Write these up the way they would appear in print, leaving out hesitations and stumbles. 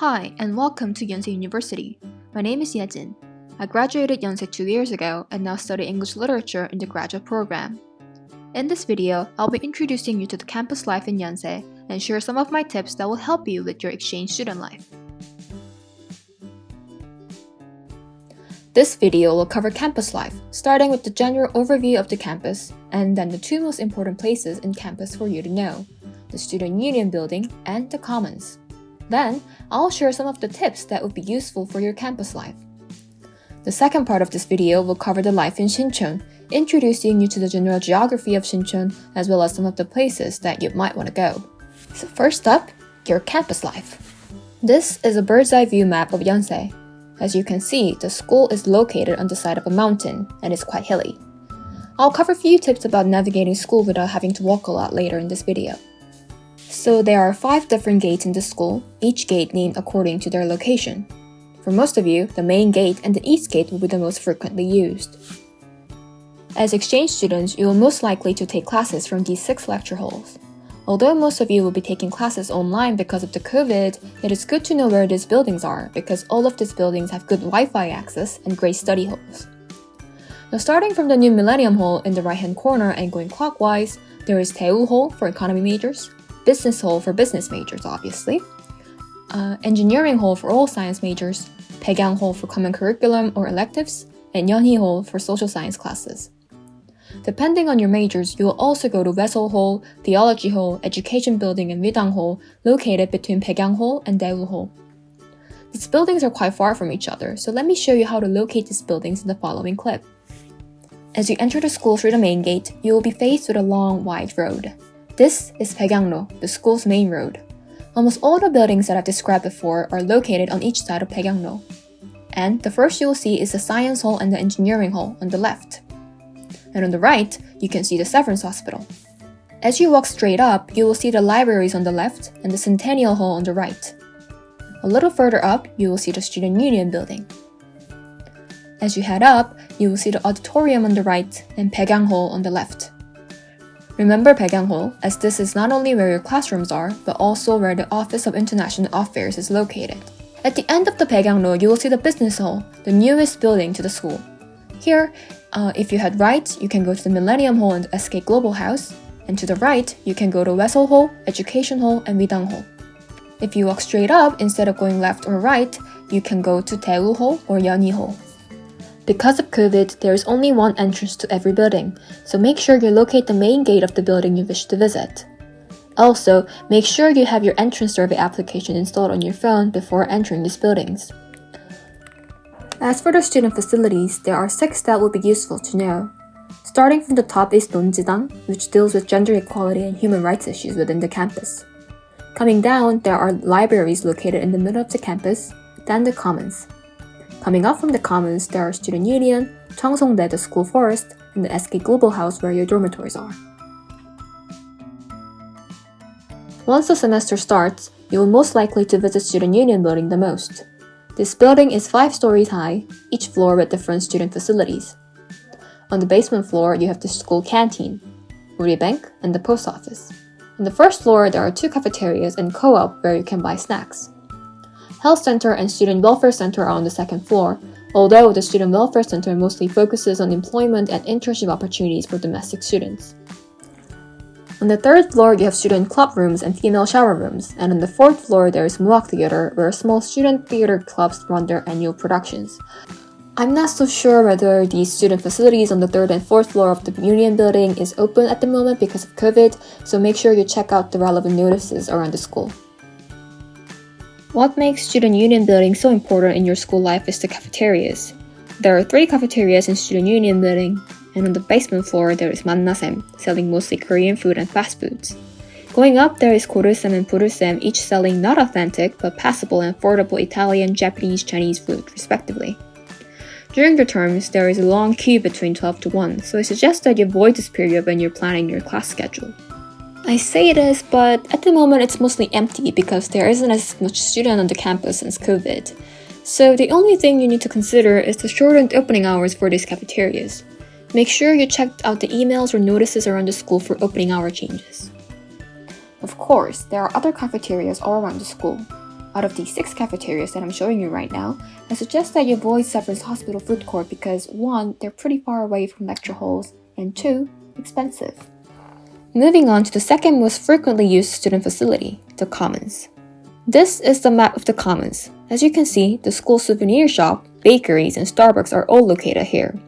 Hi, and welcome to Yonsei University. My name is Yejin. I graduated Yonsei 2 years ago and now study English literature in the graduate program. In this video, I'll be introducing you to the campus life in Yonsei and share some of my tips that will help you with your exchange student life. This video will cover campus life, starting with the general overview of the campus, and then the two most important places in campus for you to know, the Student Union Building and the Commons. Then, I'll share some of the tips that would be useful for your campus life. The second part of this video will cover the life in Sinchon, introducing you to the general geography of Sinchon as well as some of the places that you might want to go. So first up, your campus life. This is a bird's eye view map of Yonsei. As you can see, the school is located on the side of a mountain and is quite hilly. I'll cover a few tips about navigating school without having to walk a lot later in this video. So there are 5 different gates in the school, each gate named according to their location. For most of you, the main gate and the east gate will be the most frequently used. As exchange students, you will most likely to take classes from these 6 lecture halls. Although most of you will be taking classes online because of the COVID, it is good to know where these buildings are because all of these buildings have good Wi-Fi access and great study halls. Now starting from the new Millennium Hall in the right-hand corner and going clockwise, there is Daewoo Hall for economy majors, Business Hall for business majors, obviously, Engineering Hall for all science majors, Baekyang Hall for common curriculum or electives, and Yeonhee Hall for social science classes. Depending on your majors, you will also go to Vessel Hall, Theology Hall, Education Building, and Widang Hall, located between Baekyang Hall and Daewoo Hall. These buildings are quite far from each other, so let me show you how to locate these buildings in the following clip. As you enter the school through the main gate, you will be faced with a long, wide road. This is Baekyangro, the school's main road. Almost all the buildings that I've described before are located on each side of Baekyangro. And the first you will see is the Science Hall and the Engineering Hall on the left. And on the right, you can see the Severance Hospital. As you walk straight up, you will see the libraries on the left and the Centennial Hall on the right. A little further up, you will see the Student Union Building. As you head up, you will see the auditorium on the right and Baekyang Hall on the left. Remember Baekyang Hall, as this is not only where your classrooms are, but also where the Office of International Affairs is located. At the end of the Baekyang Hall, you will see the Business Hall, the newest building to the school. Here, if you head right, you can go to the Millennium Hall and the SK Global House, and to the right, you can go to Vessel Hall, Education Hall, and Widang Hall. If you walk straight up, instead of going left or right, you can go to Daewoo Hall or Yeonhee Hall. Because of COVID, there is only one entrance to every building, so make sure you locate the main gate of the building you wish to visit. Also, make sure you have your entrance survey application installed on your phone before entering these buildings. As for the student facilities, there are 6 that will be useful to know. Starting from the top is 논지당, which deals with gender equality and human rights issues within the campus. Coming down, there are libraries located in the middle of the campus, then the Commons. Coming up from the Commons, there are Student Union, Cheongsongdae, the school forest, and the SK Global House where your dormitories are. Once the semester starts, you will most likely to visit Student Union Building the most. This building is 5 stories high, each floor with different student facilities. On the basement floor, you have the school canteen, Uri Bank, and the post office. On the first floor, there are 2 cafeterias and co-op where you can buy snacks. Health Center and Student Welfare Center are on the second floor, although the Student Welfare Center mostly focuses on employment and internship opportunities for domestic students. On the third floor, you have student club rooms and female shower rooms, and on the fourth floor, there is Muak Theater, where small student theater clubs run their annual productions. I'm not so sure whether these student facilities on the 3rd and 4th floor of the Union Building is open at the moment because of COVID, so make sure you check out the relevant notices around the school. What makes Student Union Building so important in your school life is the cafeterias. There are 3 cafeterias in Student Union Building, and on the basement floor there is Mannasem, selling mostly Korean food and fast foods. Going up there is Gorusem and Purusem, each selling not authentic but passable and affordable Italian, Japanese, Chinese food, respectively. During the terms, there is a long queue between 12 to 1, so I suggest that you avoid this period when you're planning your class schedule. I say this, but at the moment it's mostly empty because there isn't as much student on the campus since COVID. So the only thing you need to consider is the shortened opening hours for these cafeterias. Make sure you check out the emails or notices around the school for opening hour changes. Of course, there are other cafeterias all around the school. Out of these 6 cafeterias that I'm showing you right now, I suggest that you avoid Severance Hospital Food Court because 1, they're pretty far away from lecture halls, and 2, expensive. Moving on to the second most frequently used student facility, the Commons. This is the map of the Commons. As you can see, the school souvenir shop, bakeries, and Starbucks are all located here.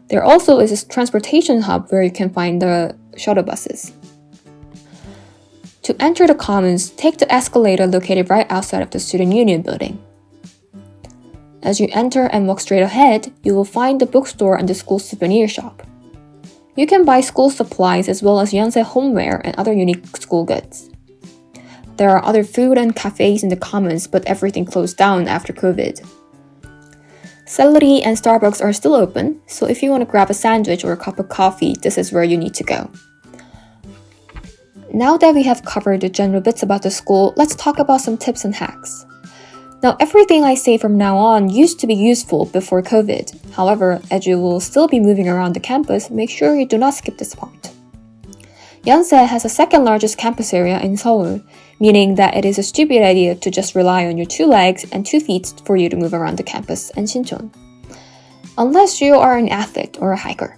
There also is a transportation hub where you can find the shuttle buses. To enter the Commons, take the escalator located right outside of the Student Union building. As you enter and walk straight ahead, you will find the bookstore and the school souvenir shop. You can buy school supplies as well as Yonsei homeware and other unique school goods. There are other food and cafes in the Commons, but everything closed down after COVID. Celery and Starbucks are still open, so if you want to grab a sandwich or a cup of coffee, this is where you need to go. Now that we have covered the general bits about the school, let's talk about some tips and hacks. Now, everything I say from now on used to be useful before COVID. However, as you will still be moving around the campus, make sure you do not skip this part. Yonsei has the second largest campus area in Seoul, meaning that it is a stupid idea to just rely on your 2 legs and 2 feet for you to move around the campus and Sinchon. Unless you are an athlete or a hiker.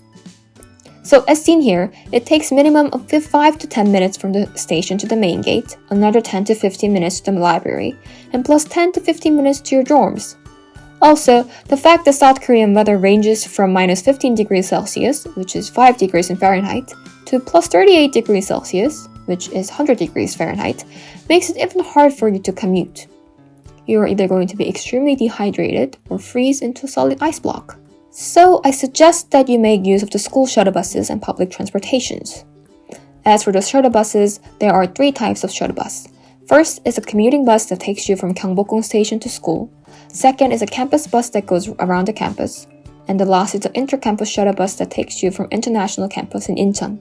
So as seen here, it takes minimum of 5 to 10 minutes from the station to the main gate, another 10 to 15 minutes to the library, and plus 10 to 15 minutes to your dorms. Also, the fact that South Korean weather ranges from minus 15 degrees Celsius, which is 5 degrees in Fahrenheit, to plus 38 degrees Celsius, which is 100 degrees Fahrenheit, makes it even hard for you to commute. You are either going to be extremely dehydrated or freeze into a solid ice block. So I suggest that you make use of the school shuttle buses and public transportations. As for the shuttle buses, there are 3 types of shuttle bus. First is a commuting bus that takes you from Gyeongbokgung Station to school. Second is a campus bus that goes around the campus. And the last is the inter-campus shuttle bus that takes you from International Campus in Incheon.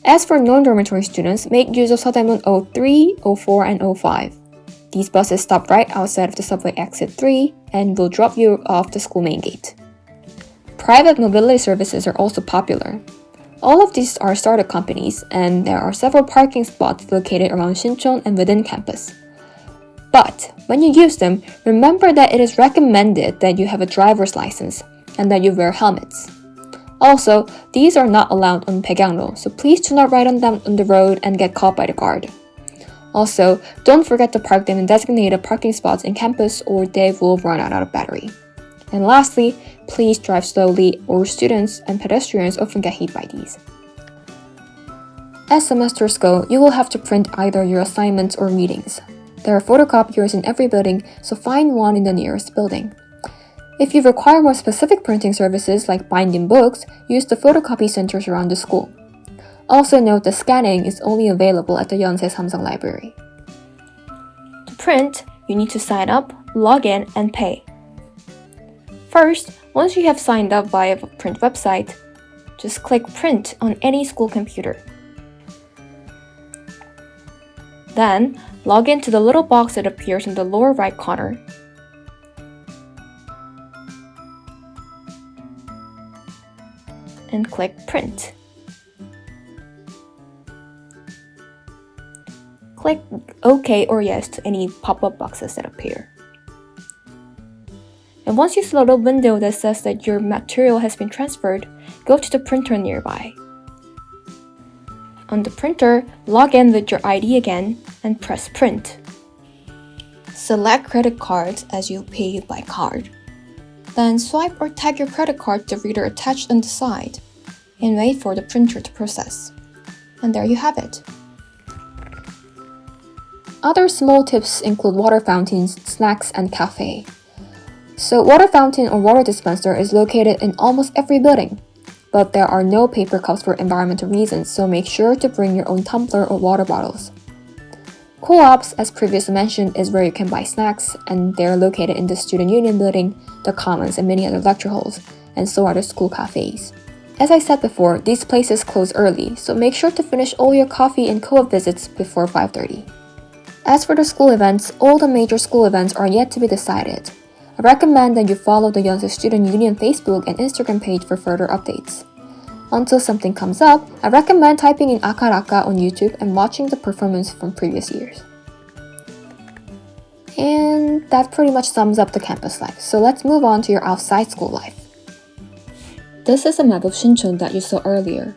As for non-dormitory students, make use of Seodaemun 03, 04, and 05. These buses stop right outside of the subway exit 3 and will drop you off the school main gate. Private mobility services are also popular. All of these are startup companies, and there are several parking spots located around Sinchon and within campus. But when you use them, remember that it is recommended that you have a driver's license and that you wear helmets. Also, these are not allowed on Baekhyangro, so please do not ride on them on the road and get caught by the guard. Also, don't forget to park them in designated parking spots in campus or they will run out of battery. And lastly, please drive slowly or students and pedestrians often get hit by these. As semesters go, you will have to print either your assignments or readings. There are photocopiers in every building, so find one in the nearest building. If you require more specific printing services like binding books, use the photocopy centers around the school. Also note that scanning is only available at the Yonsei Samsung Library. To print, you need to sign up, log in, and pay. First, once you have signed up via a print website, just click Print on any school computer. Then, log into the little box that appears in the lower right corner. And click Print. Click OK or Yes to any pop-up boxes that appear. And once you see a little window that says that your material has been transferred, go to the printer nearby. On the printer, log in with your ID again and press Print. Select credit cards as you pay by card. Then swipe or tag your credit card to the reader attached on the side and wait for the printer to process. And there you have it. Other small tips include water fountains, snacks, and cafe. So water fountain or water dispenser is located in almost every building, but there are no paper cups for environmental reasons, so make sure to bring your own tumbler or water bottles. Co-ops, as previously mentioned, is where you can buy snacks, and they're located in the Student Union building, the Commons, and many other lecture halls, and so are the school cafes. As I said before, these places close early, so make sure to finish all your coffee and co-op visits before 5:30. As for the school events, all the major school events are yet to be decided. I recommend that you follow the Yonsei Student Union Facebook and Instagram page for further updates. Until something comes up, I recommend typing in Akaraka on YouTube and watching the performance from previous years. And that pretty much sums up the campus life. So let's move on to your outside school life. This is a map of Sinchon that you saw earlier.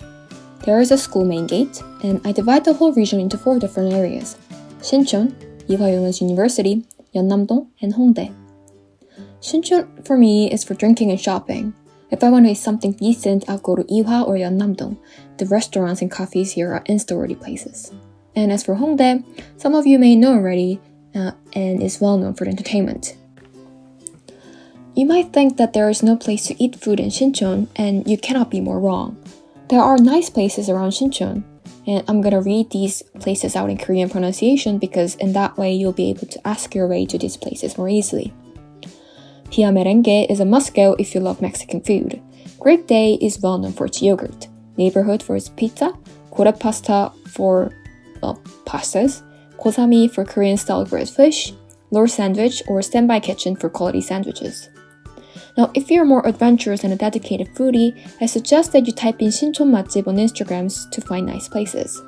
There is a school main gate, and I divide the whole region into 4 different areas: Sinchon, Ewha University, Yeonnam-dong, and Hongdae. Sinchon for me is for drinking and shopping. If I want to eat something decent, I'll go to Ewha or Yeonnam-dong. The restaurants and cafes here are insta-worthy places. And as for Hongdae, some of you may know already, and is well known for entertainment. You might think that there is no place to eat food in Sinchon, and you cannot be more wrong. There are nice places around Sinchon, and I'm gonna read these places out in Korean pronunciation because in that way you'll be able to ask your way to these places more easily. Pia Merengue is a must-go if you love Mexican food. Great Day is well known for its yogurt, Neighborhood for its pizza, Kore Pasta for, pastas, Gosami for Korean-style grilled fish, Lord Sandwich or Standby Kitchen for quality sandwiches. Now, if you're more adventurous and a dedicated foodie, I suggest that you type in Sinchon 맛집 on Instagram to find nice places.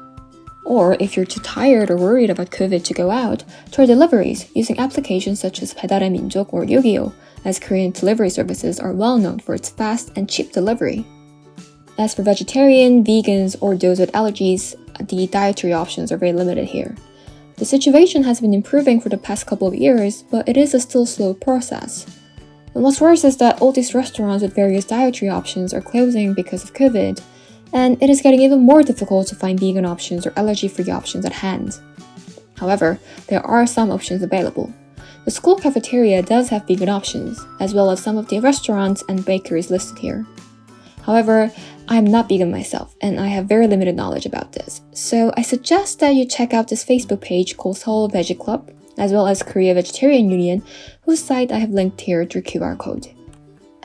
Or if you're too tired or worried about COVID to go out, try deliveries using applications such as 배달의 민족 or Yu-Gi-Oh, as Korean delivery services are well known for its fast and cheap delivery. As for vegetarian, vegans, or those with allergies, the dietary options are very limited here. The situation has been improving for the past couple of years, but it is a still slow process. And what's worse is that all these restaurants with various dietary options are closing because of COVID, and it is getting even more difficult to find vegan options or allergy-free options at hand. However, there are some options available. The school cafeteria does have vegan options, as well as some of the restaurants and bakeries listed here. However, I'm not vegan myself, and I have very limited knowledge about this, so I suggest that you check out this Facebook page called Seoul Veggie Club, as well as Korea Vegetarian Union, whose site I have linked here through QR code.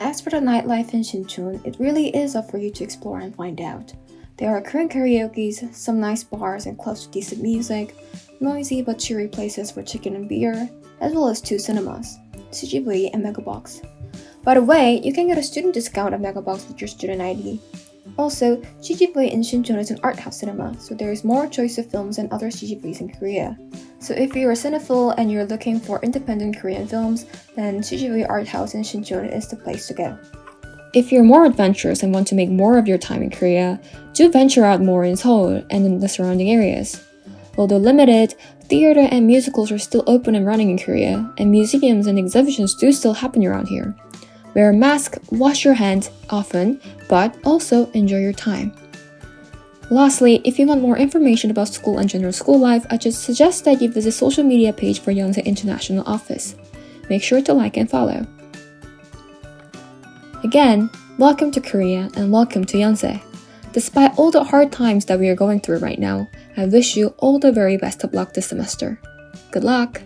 As for the nightlife in Sinchon, it really is up for you to explore and find out. There are Korean karaoke's, some nice bars and clubs with decent music, noisy but cheery places for chicken and beer, as well as 2 cinemas, CGV and Megabox. By the way, you can get a student discount at Megabox with your student ID. Also, CGV in Sinchon is an art house cinema, so there is more choice of films than other CGVs in Korea. So if you're a cinephile and you're looking for independent Korean films, then CGV Art House in Sinchon is the place to go. If you're more adventurous and want to make more of your time in Korea, do venture out more in Seoul and in the surrounding areas. Although limited, theater and musicals are still open and running in Korea, and museums and exhibitions do still happen around here. Wear a mask, wash your hands often, but also enjoy your time. Lastly, if you want more information about school and general school life, I just suggest that you visit social media page for Yonsei International Office. Make sure to like and follow. Again, welcome to Korea and welcome to Yonsei. Despite all the hard times that we are going through right now, I wish you all the very best of luck this semester. Good luck!